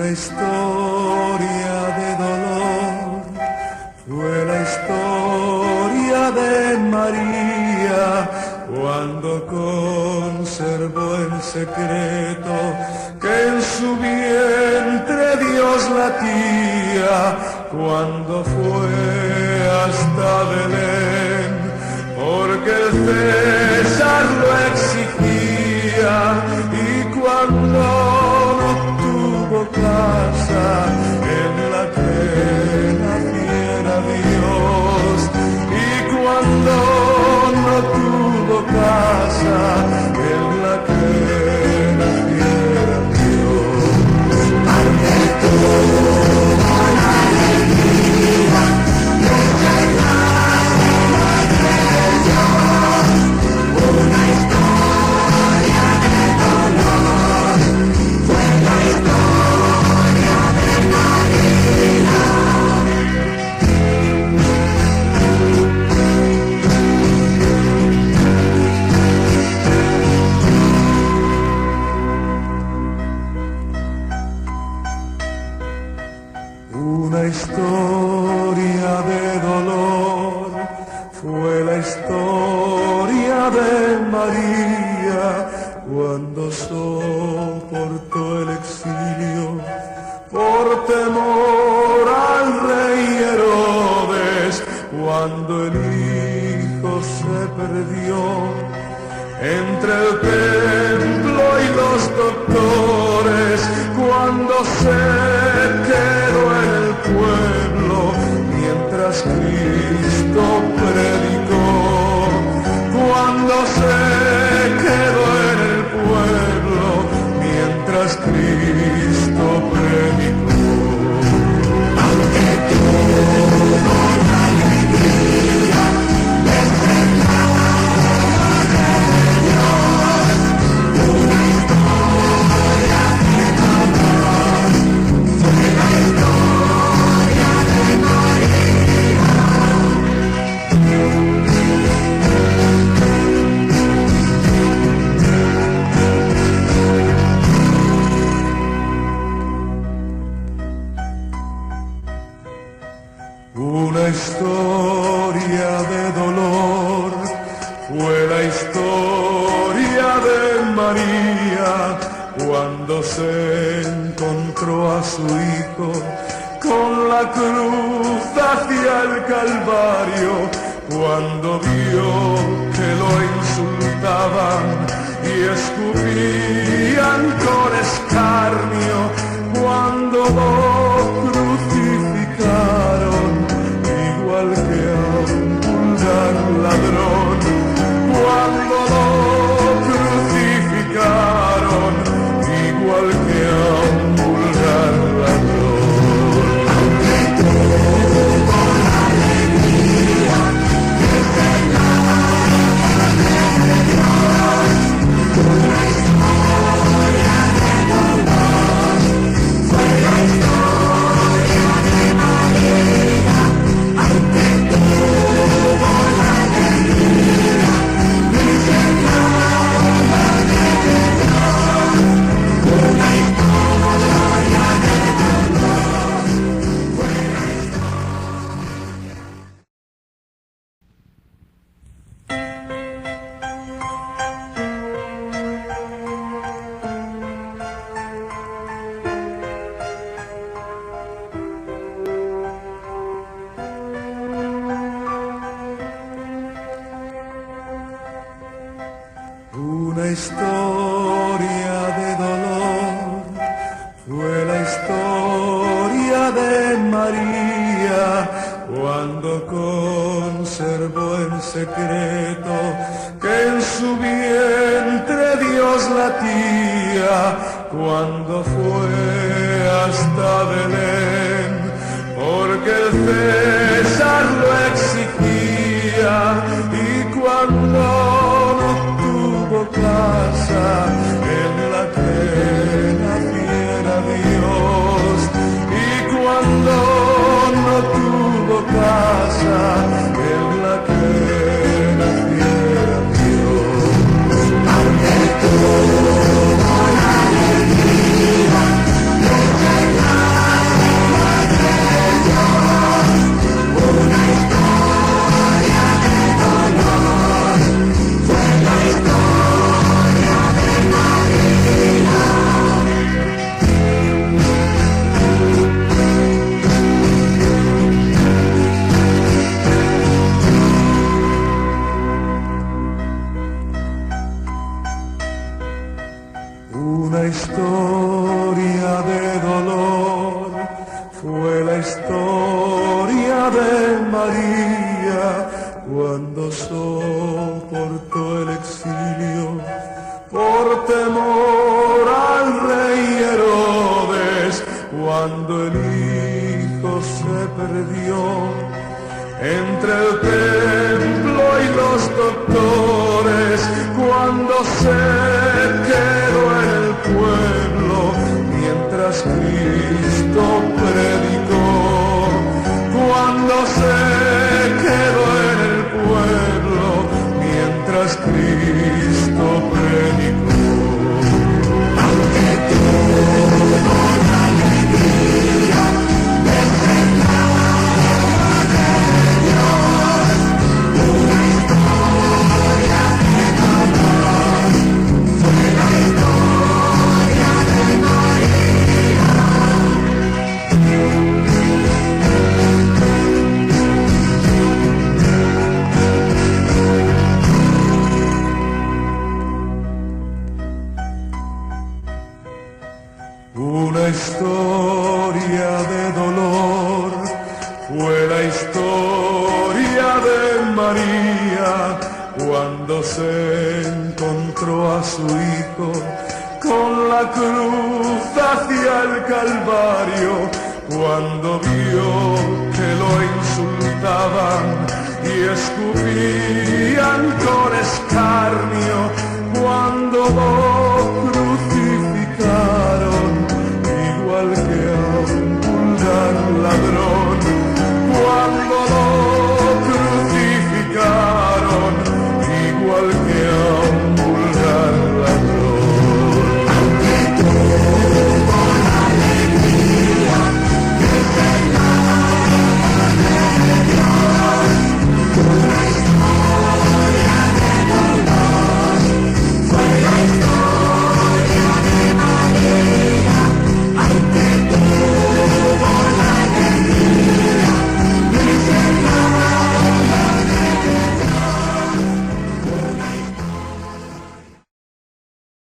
Una historia de dolor fue la historia de María cuando conservó en secreto que en su vientre Dios latía, cuando fue hasta Belén, porque el César lo exigía, y cuando no tuvo casa en la que naciera Dios, y cuando no tuvo casa en la que naciera Dios, ante todo la alegría de ser la madre de Dios, una historia de dolor fue la historia de María. Una historia de dolor fue la historia de María cuando soportó el exilio por temor al rey Herodes, cuando el hijo se perdió entre el templo y los doctores, cuando se quedó en el pueblo mientras Cristo predicó, cuando se quedó en el pueblo mientras Cristo predicó. Aunque tuvo la alegría de ser la madre de Dios, una historia de dolor fue la historia de María. Una historia de dolor fue la historia de María cuando se encontró a su hijo con la cruz hacia el Calvario, cuando vio que lo insultaban y escupían con escarnio, cuando lo crucificaron igual que a un vulgar ladrón, cuando lo crucificaron igual que a un vulgar ladrón. Aunque tuvo la alegría de ser la madre de Dios, una historia de dolor fue la historia de María. Aunque tuvo la alegría de ser la madre de Dios, una historia de dolor fue la Una historia de dolor fue la historia de María cuando conservó en secreto que en su vientre Dios latía, cuando fue hasta Belén, porque el César lo exigía, y cuando no tuvo casa en la que naciera Dios, y cuando no tuvo casa en la que naciera Dios, aunque tuvo la alegría de ser la Una historia de dolor fue la historia de María cuando soportó el exilio por temor al rey Herodes, cuando el hijo se perdió entre el templo y los doctores, cuando se quedó en el pueblo mientras Cristo predicó, cuando se quedó en el pueblo mientras Cristo predicó. Aunque tuvo la alegría de ser la de Dios, una historia de dolor, fue la historia de María. Una historia de dolor fue la historia de María cuando se encontró a su hijo con la cruz hacia el Calvario, cuando vio que lo insultaban y escupían con escarnio,